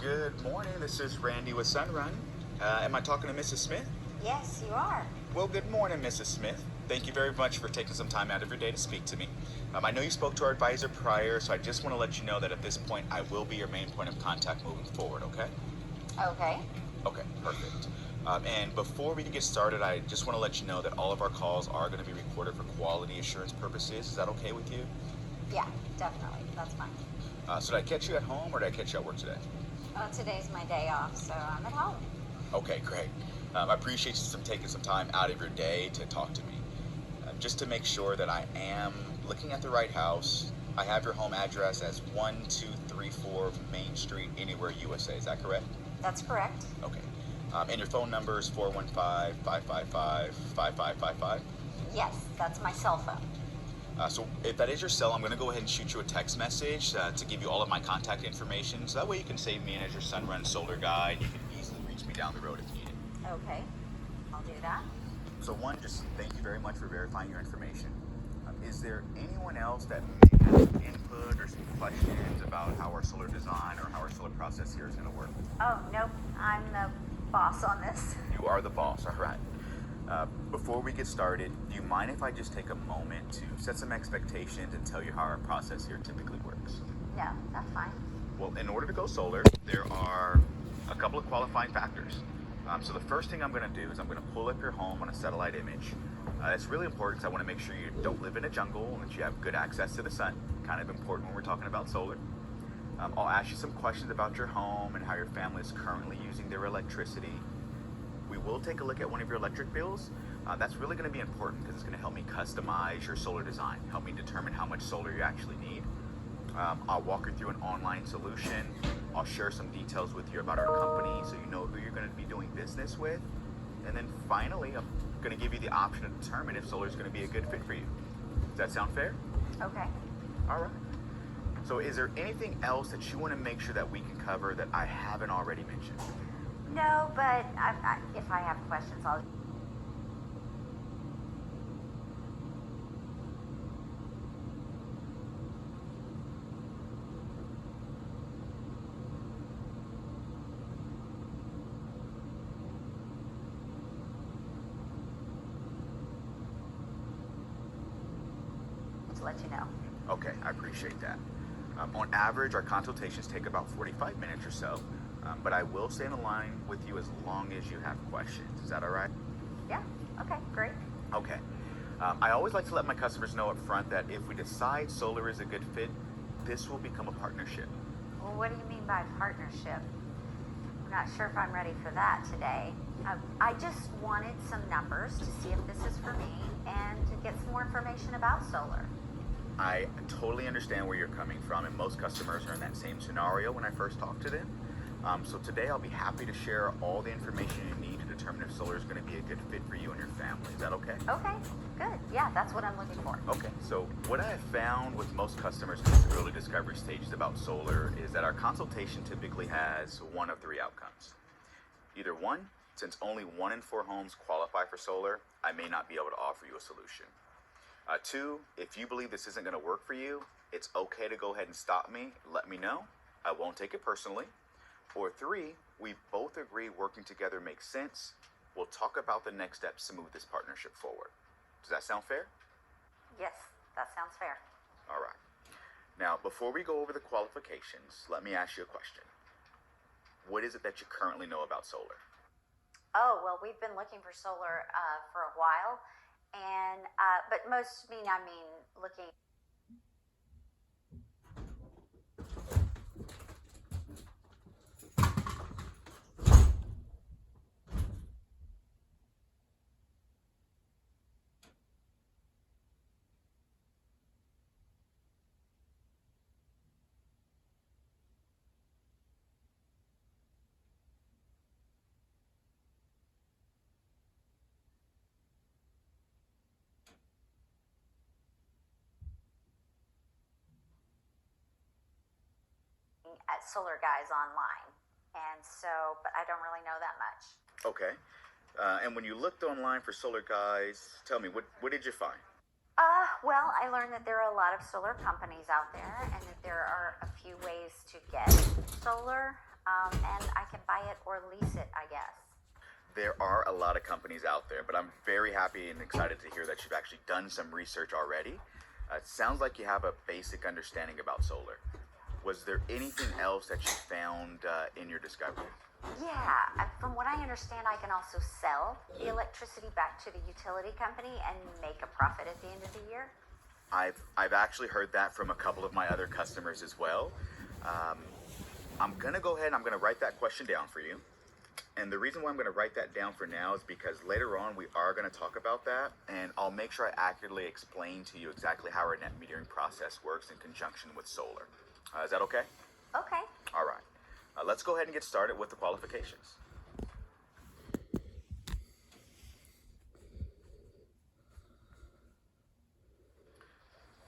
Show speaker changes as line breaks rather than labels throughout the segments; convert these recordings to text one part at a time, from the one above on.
Good morning. This is Randy with Sunrun. Am I talking to Mrs. Smith?
Yes, you are.
Well, good morning, Mrs. Smith. Thank you very much for taking some time out of your day to speak to me. I know you spoke to our advisor prior, so I just want to let you know that at this point, I will be your main point of contact moving forward, okay?
Okay.
Okay, perfect. And before we get started, I just want to let you know that all of our calls are going to be recorded for quality assurance purposes. Is that okay with you?
Yeah, definitely. That's fine.
So did I catch you at home or did I catch you at work today?
Today's my day off, so I'm at home.
Okay, great. I appreciate you taking some time out of your day to talk to me. Just to make sure that I am looking at the right house, I have your home address as 1234 Main Street, Anywhere, USA. Is that correct?
That's correct.
Okay. And your phone number is 415-555-5555?
Yes, that's my cell phone.
So if that is your cell, I'm going to go ahead and shoot you a text message to give you all of my contact information. So that way you can save me in as your Sunrun Solar Guide. You can easily reach me down the road if needed.
Okay, I'll do that.
So one, just thank you very much for verifying your information. Is there anyone else that may have some input or some questions about how our solar design or how our solar process here is going to work?
Oh, nope. I'm the boss on this.
You are the boss, all right. Before we get started, do you mind if I just take a moment to set some expectations and tell you how our process here typically works?
No, that's fine.
Well, in order to go solar, there are a couple of qualifying factors. So the first thing I'm going to do is I'm going to pull up your home on a satellite image. It's really important because I want to make sure you don't live in a jungle and that you have good access to the sun. Kind of important when we're talking about solar. I'll ask you some questions about your home and how your family is currently using their electricity. We will take a look at one of your electric bills. That's really going to be important because it's going to help me customize your solar design, help me determine how much solar you actually need. I'll walk you through an online solution. I'll share some details with you about our company so you know who you're going to be doing business with. And then finally, I'm going to give you the option to determine if solar is going to be a good fit for you. Does that sound fair?
Okay.
All right. So is there anything else that you want to make sure that we can cover that I haven't already mentioned?
No, but if I have questions, I'll... let you know.
Okay, I appreciate that. On average, our consultations take about 45 minutes or so, but I will stay on the line with you as long as you have questions. Is that all right?
Yeah, okay, great.
Okay. I always like to let my customers know up front that if we decide solar is a good fit, this will become a partnership.
Well, what do you mean by partnership? I'm not sure if I'm ready for that today. I just wanted some numbers to see if this is for me and to get some more information about solar.
I totally understand where you're coming from, and most customers are in that same scenario when I first talk to them. So today I'll be happy to share all the information you need to determine if solar is going to be a good fit for you and your family. Is that okay?
Okay, good. Yeah, that's what I'm looking for.
Okay, so what I have found with most customers in this early discovery stages about solar is that our consultation typically has one of three outcomes. Either one, since only 1 in 4 homes qualify for solar, I may not be able to offer you a solution. 2, if you believe this isn't going to work for you, it's okay to go ahead and stop me, let me know. I won't take it personally. Or 3, we both agree working together makes sense. We'll talk about the next steps to move this partnership forward. Does that sound fair?
Yes, that sounds fair.
All right. Now, before we go over the qualifications, let me ask you a question. What is it that you currently know about solar?
Oh, well, we've been looking for solar for a while. And, but most mean, looking. At solar guys online, and so, but I don't really know that much.
Okay. And when you looked online for solar guys, tell me, what did you find?
Well, I learned that there are a lot of solar companies out there and that there are a few ways to get solar. and I can buy it or lease it, I guess.
There are a lot of companies out there, but I'm very happy and excited to hear that you've actually done some research already. It sounds like you have a basic understanding about solar. Was there anything else that you found in your discovery?
Yeah, from what I understand, I can also sell the electricity back to the utility company and make a profit at the end of the year.
I've actually heard that from a couple of my other customers as well. I'm gonna go ahead and I'm gonna write that question down for you. And the reason why I'm gonna write that down for now is because later on we are gonna talk about that, and I'll make sure I accurately explain to you exactly how our net metering process works in conjunction with solar. Is that okay?
Okay.
All right. Let's go ahead and get started with the qualifications.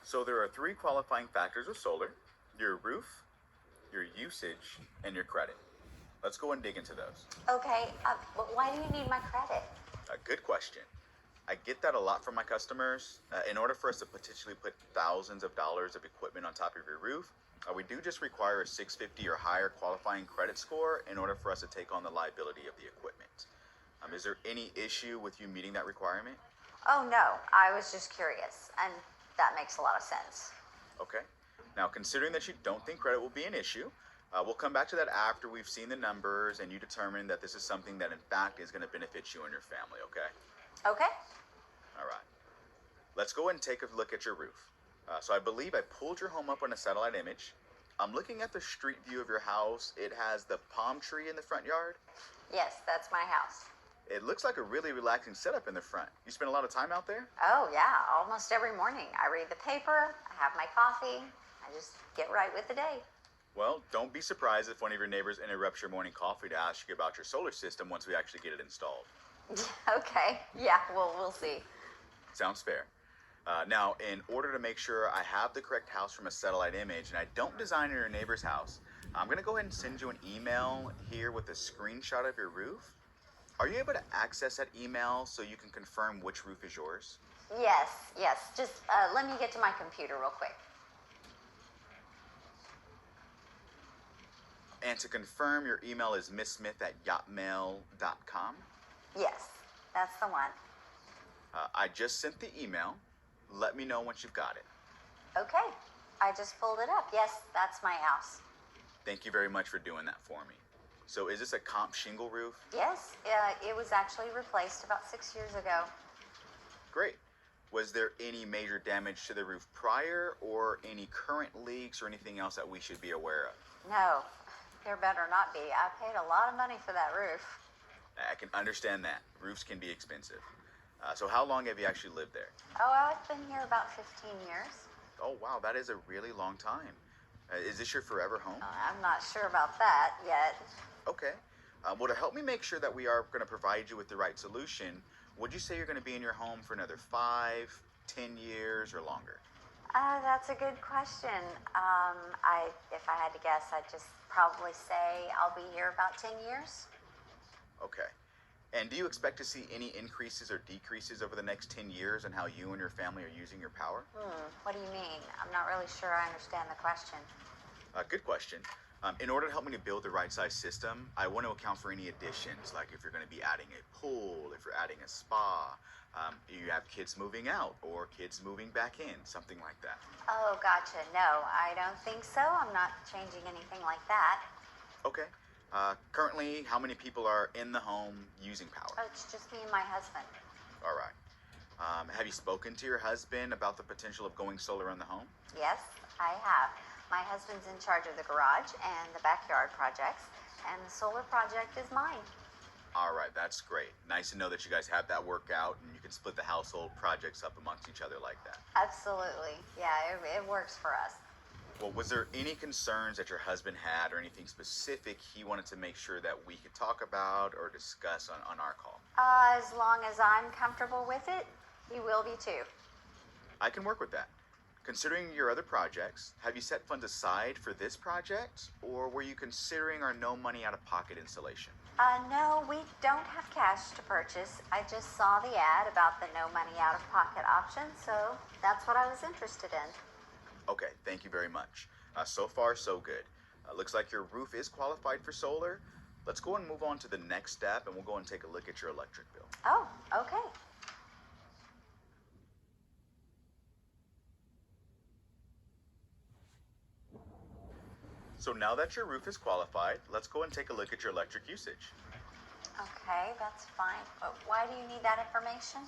So there are 3 qualifying factors with solar: your roof, your usage, and your credit. Let's go and dig into those.
Okay, but why do you need my credit?
A good question. I get that a lot from my customers. In order for us to potentially put thousands of dollars of equipment on top of your roof, we do just require a 650 or higher qualifying credit score in order for us to take on the liability of the equipment. Is there any issue with you meeting that requirement?
Oh, no, I was just curious, and that makes a lot of sense.
Okay. Now, considering that you don't think credit will be an issue, we'll come back to that after we've seen the numbers and you determine that this is something that in fact is going to benefit you and your family, okay?
Okay.
All right. Let's go ahead and take a look at your roof. So I believe I pulled your home up on a satellite image. I'm looking at the street view of your house. It has the palm tree in the front yard.
Yes, that's my house.
It looks like a really relaxing setup in the front. You spend a lot of time out there?
Oh, yeah, almost every morning. I read the paper, I have my coffee, I just get right with the day.
Well, don't be surprised if one of your neighbors interrupts your morning coffee to ask you about your solar system once we actually get it installed.
Okay, yeah, we'll see.
Sounds fair. Now, in order to make sure I have the correct house from a satellite image and I don't design in your neighbor's house, I'm going to go ahead and send you an email here with a screenshot of your roof. Are you able to access that email so you can confirm which roof is yours?
Yes, just let me get to my computer real quick.
And to confirm, your email is misssmith@yotmail.com.
Yes, that's the one.
I just sent the email. Let me know once you've got it.
Okay, I just pulled it up. Yes, that's my house.
Thank you very much for doing that for me. So is this a comp shingle roof?
Yes, it was actually replaced about 6 years ago.
Great. Was there any major damage to the roof prior, or any current leaks or anything else that we should be aware of?
No, there better not be. I paid a lot of money for that roof.
I can understand that. Roofs can be expensive. So how long have you actually lived there?
Oh, I've been here about 15 years.
Oh, wow, that is a really long time. Is this your forever home?
I'm not sure about that yet.
Okay. Well, to help me make sure that we are going to provide you with the right solution, would you say you're going to be in your home for another 5, 10 years or longer?
That's a good question. If I had to guess, I'd just probably say I'll be here about 10 years.
Okay. And do you expect to see any increases or decreases over the next 10 years in how you and your family are using your power?
What do you mean? I'm not really sure I understand the question.
Good question. In order to help me to build the right size system, I want to account for any additions, like if you're going to be adding a pool, if you're adding a spa, you have kids moving out or kids moving back in, something like that.
Oh, gotcha. No, I don't think so. I'm not changing anything like that.
Okay. Currently, how many people are in the home using power?
Oh, it's just me and my husband.
All right. Have you spoken to your husband about the potential of going solar on the home?
Yes, I have. My husband's in charge of the garage and the backyard projects, and the solar project is mine.
All right, that's great. Nice to know that you guys have that worked out and you can split the household projects up amongst each other like that.
Absolutely. Yeah, it works for us.
Well, was there any concerns that your husband had or anything specific he wanted to make sure that we could talk about or discuss on our call?
As long as I'm comfortable with it, he will be too.
I can work with that. Considering your other projects, have you set funds aside for this project, or were you considering our no money out of pocket installation?
No, we don't have cash to purchase. I just saw the ad about the no money out of pocket option, so that's what I was interested in.
Okay, thank you very much. So far, so good. Looks like your roof is qualified for solar. Let's go and move on to the next step, and we'll go and take a look at your electric bill.
Oh, okay.
So now that your roof is qualified, let's go and take a look at your electric usage.
Okay, that's fine. But why do you need that information?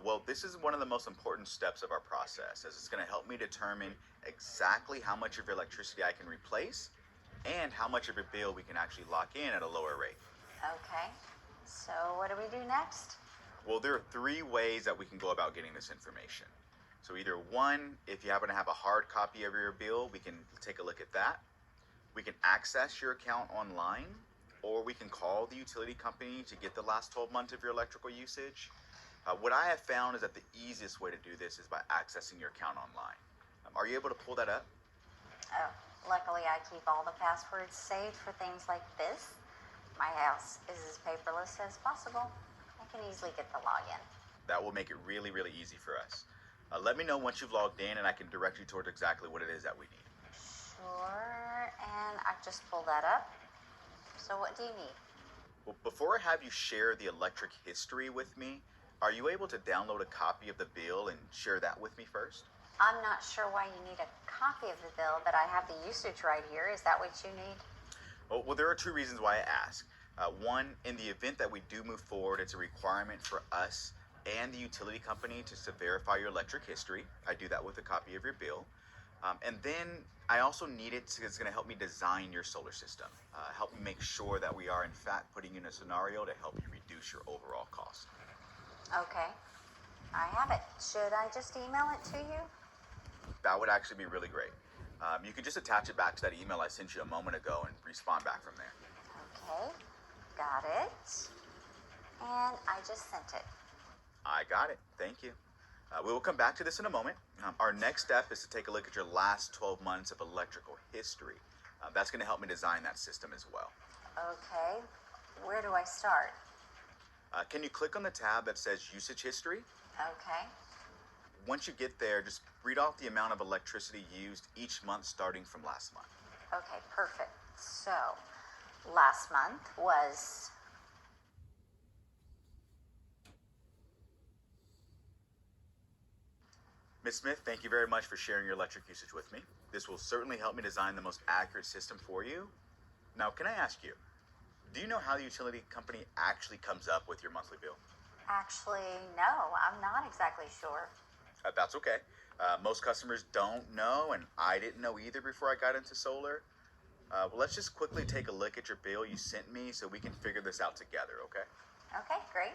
Well, this is one of the most important steps of our process, as it's going to help me determine exactly how much of your electricity I can replace and how much of your bill we can actually lock in at a lower rate.
Okay. So what do we do next?
Well, there are three ways that we can go about getting this information. So either one, if you happen to have a hard copy of your bill, we can take a look at that. We can access your account online, or we can call the utility company to get the last 12 months of your electrical usage. What I have found is that the easiest way to do this is by accessing your account online. Are you able to pull that up?
Oh, luckily I keep all the passwords saved for things like this. My house is as paperless as possible. I can easily get the login.
That will make it really, really easy for us. Let me know once you've logged in, and I can direct you towards exactly what it is that we need.
Sure, and I just pulled that up. So what do you need?
Well, before I have you share the electric history with me, are you able to download a copy of the bill and share that with me first?
I'm not sure why you need a copy of the bill, but I have the usage right here. Is that what you need?
Well, there are two reasons why I ask. One, in the event that we do move forward, it's a requirement for us and the utility company to verify your electric history. I do that with a copy of your bill. And then I also need it because it's going to help me design your solar system, help me make sure that we are in fact putting you in a scenario to help you reduce your overall cost.
Okay, I have it. Should I just email it to you?
That would actually be really great. You can just attach it back to that email I sent you a moment ago and respond back from there.
Okay, got it. And I just sent it.
I got it. Thank you. We will come back to this in a moment. Our next step is to take a look at your last 12 months of electrical history. That's going to help me design that system as well.
Okay, where do I start?
Can you click on the tab that says usage history?
Okay,
Once you get there, just read off the amount of electricity used each month starting from last month.
okay, perfect. So, last month was
Ms. Smith, thank you very much for sharing your electric usage with me. This will certainly help me design the most accurate system for you. Now, can I ask you, do you know how the utility company actually comes up with your monthly bill?
actually, no, I'm not exactly sure.
That's okay. Most customers don't know, and I didn't know either before I got into solar. Well, let's just quickly take a look at your bill you sent me so we can figure this out together, okay?
Okay, great.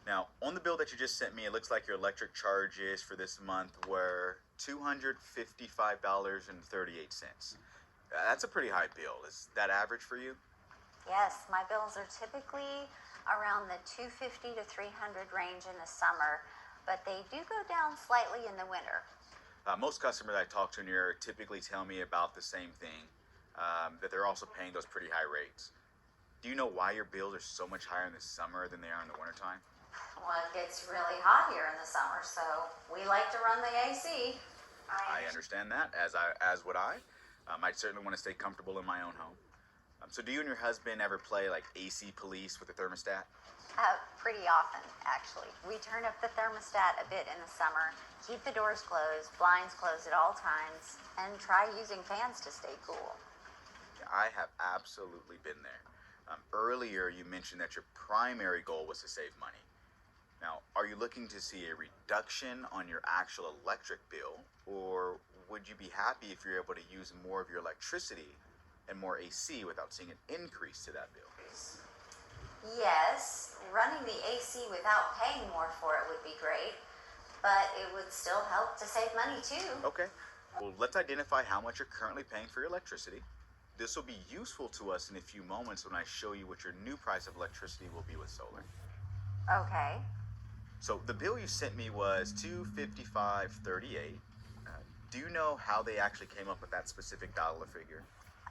Now, on the bill that you just sent me, it looks like your electric charges for this month were $255.38. That's a pretty high bill. Is that average for you?
Yes, my bills are typically around the 250 to 300 range in the summer, but they do go down slightly in the winter.
Most customers I talk to in here typically tell me about the same thing, that they're also paying those pretty high rates. Do you know why your bills are so much higher in the summer than they are in the wintertime?
Well, it gets really hot here in the summer, so we like to run the AC.
I understand that, as would I. I'd certainly want to stay comfortable in my own home. So do you and your husband ever play like AC police with the thermostat?
Pretty often, actually. We turn up the thermostat a bit in the summer, keep the doors closed, blinds closed at all times, and try using fans to stay cool.
I have absolutely been there. Earlier, you mentioned that your primary goal was to save money. Now, are you looking to see a reduction on your actual electric bill, or would you be happy if you're able to use more of your electricity and more AC without seeing an increase to that bill?
Yes, running the AC without paying more for it would be great, but it would still help to save money too.
Okay, well, let's identify how much you're currently paying for your electricity. This will be useful to us in a few moments when I show you what your new price of electricity will be with solar.
Okay.
So the bill you sent me was $255.38. Do you know how they actually came up with that specific dollar figure?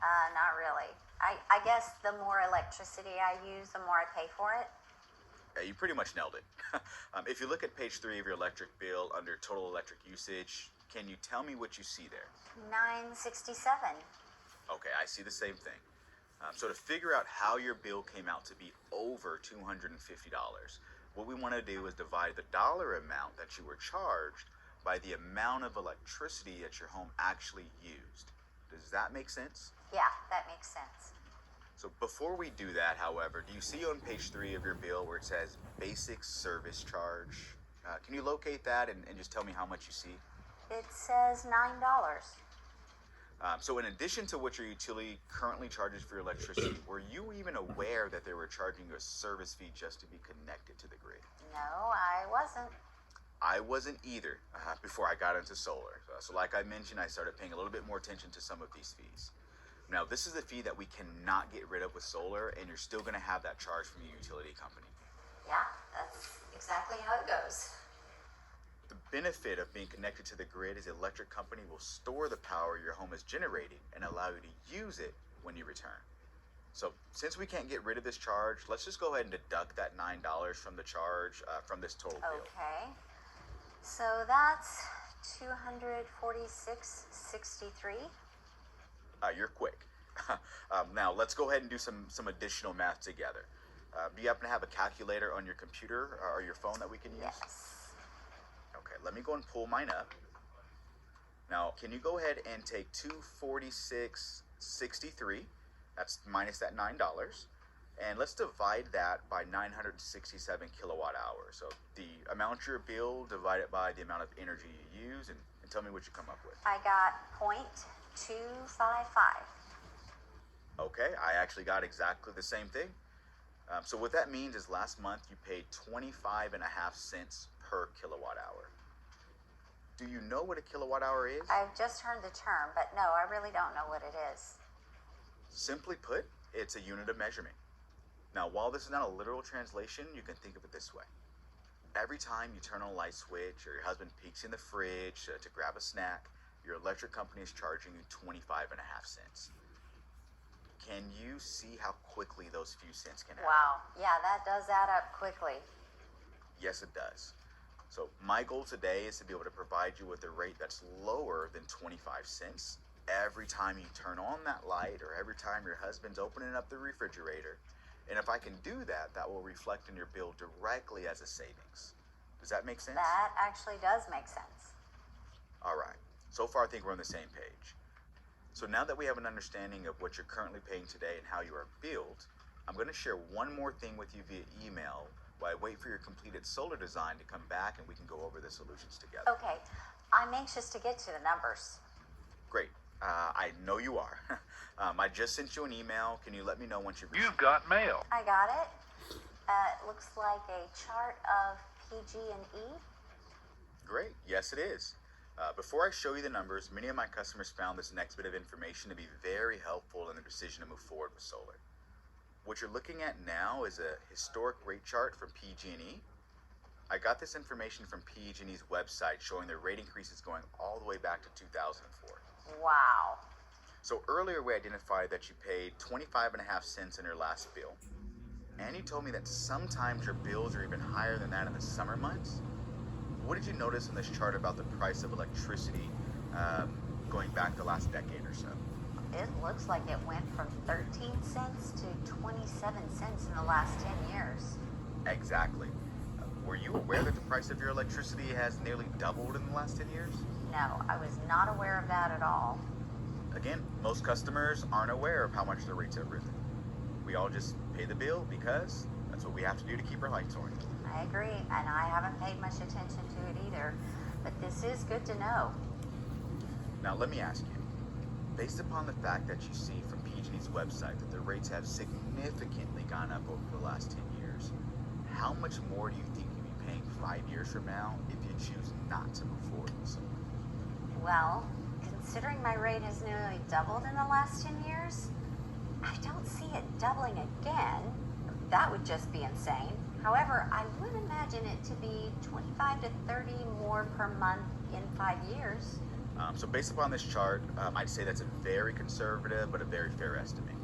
Not really. I guess the more electricity I use, the more I pay for it.
Yeah, you pretty much nailed it. If you look at page 3 of your electric bill under total electric usage, can you tell me what you see there?
$967.
Okay, I see the same thing. So to figure out how your bill came out to be over $250, what we want to do is divide the dollar amount that you were charged by the amount of electricity that your home actually used. Does that make sense?
Yeah, that makes sense.
So before we do that, however, do you see on page 3 of your bill where it says basic service charge? Can you locate that and just tell me how much you see?
It says $9.
So in addition to what your utility currently charges for your electricity, were you even aware that they were charging you a service fee just to be connected to the grid?
No, I wasn't.
I wasn't either before I got into solar. So like I mentioned, I started paying a little bit more attention to some of these fees. Now, this is a fee that we cannot get rid of with solar, and you're still going to have that charge from your utility company.
Yeah, that's exactly how it goes.
The benefit of being connected to the grid is the electric company will store the power your home is generating and allow you to use it when you return. So since we can't get rid of this charge, let's just go ahead and deduct that $9 from the charge from this total bill.
Okay. So that's $246.63.
You're quick. Now let's go ahead and do some additional math together. Do you happen to have a calculator on your computer or your phone that we can use?
Yes.
Okay, let me go and pull mine up. Now, can you go ahead and take $246.63, that's minus that $9, and let's divide that by 967 kilowatt hours. So the amount your bill divided by the amount of energy you use, and tell me what you come up with.
I got .255.
Okay, I actually got exactly the same thing. So what that means is last month you paid 25.5 cents per kilowatt hour. Do you know what a kilowatt hour is?
I've just heard the term, but no, I really don't know what it is.
Simply put, it's a unit of measurement. Now, while this is not a literal translation, you can think of it this way. Every time you turn on a light switch or your husband peeks in the fridge to grab a snack, your electric company is charging you 25.5 cents. Can you see how quickly those few cents can add up?
Wow, yeah, that does add up quickly.
Yes, it does. So my goal today is to be able to provide you with a rate that's lower than 25 cents every time you turn on that light or every time your husband's opening up the refrigerator. And if I can do that, that will reflect in your bill directly as a savings. Does that make sense?
That actually does make sense.
All right. So far, I think we're on the same page. So now that we have an understanding of what you're currently paying today and how you are billed, I'm going to share one more thing with you via email while I wait for your completed solar design to come back and we can go over the solutions together.
Okay, I'm anxious to get to the numbers.
Great. I know you are. I just sent you an email. Can you let me know once you've
You've got mail.
I got it. It looks like a chart of PG&E.
Great. Yes, it is. Before I show you the numbers, many of my customers found this next bit of information to be very helpful in their decision to move forward with solar. What you're looking at now is a historic rate chart from PG&E. I got this information from PG&E's website showing their rate increases going all the way back to 2004.
Wow.
So earlier we identified that you paid 25.5 cents in your last bill. And you told me that sometimes your bills are even higher than that in the summer months. What did you notice in this chart about the price of electricity going back the last decade or so?
It looks like it went from 13 cents to 27 cents in the last 10 years.
Exactly. Were you aware that the price of your electricity has nearly doubled in the last 10 years?
No, I was not aware of that at all.
Again, most customers aren't aware of how much their rates have risen. We all just pay the bill because that's what we have to do to keep our lights on.
I agree, and I haven't paid much attention to it either, but this is good to know.
Now let me ask you, based upon the fact that you see from PG&E's website that the rates have significantly gone up over the last 10 years, how much more do you think you'll be paying 5 years from now if you choose not to move forward with solar?
Well, considering my rate has nearly doubled in the last 10 years, I don't see it doubling again. That would just be insane. However, I would imagine it to be 25 to 30 more per month in 5 years.
So based upon this chart, I'd say that's a very conservative but a very fair estimate.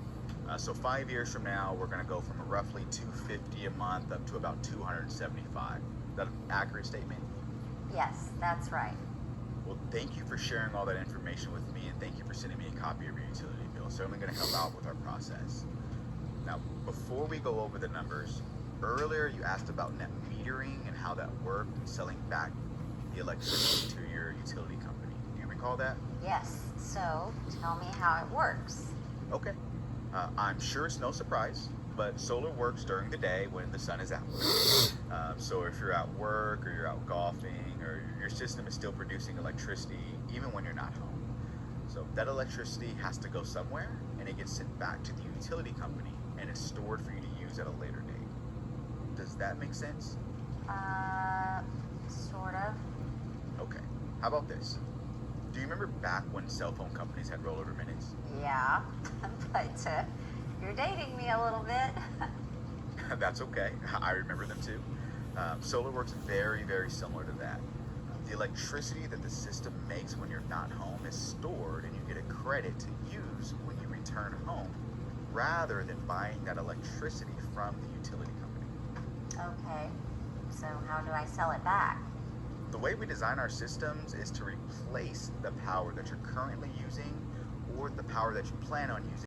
So 5 years from now, we're going to go from roughly $250 a month up to about $275. Is that an accurate statement?
Yes, that's right.
Well, thank you for sharing all that information with me, and thank you for sending me a copy of your utility bill. certainly going to help out with our process. Now, before we go over the numbers, earlier you asked about net metering and how that worked and selling back the electricity to your utility company. Do you recall that?
Yes, so tell me how it works.
Okay. I'm sure it's no surprise, but solar works during the day when the sun is out. So if you're at work or you're out golfing or your system is still producing electricity even when you're not home. So that electricity has to go somewhere and it gets sent back to the utility company and it's stored for you to use at a later date. Does that make sense?
Sort of.
Okay. How about this? Do you remember back when cell phone companies had rollover minutes?
Yeah, but you're dating me a little bit.
That's okay. I remember them too. Solar works very, very similar to that. The electricity that the system makes when you're not home is stored and you get a credit to use when you return home rather than buying that electricity from the utility company.
Okay, so how do I sell it back?
The way we design our systems is to replace the power that you're currently using or the power that you plan on using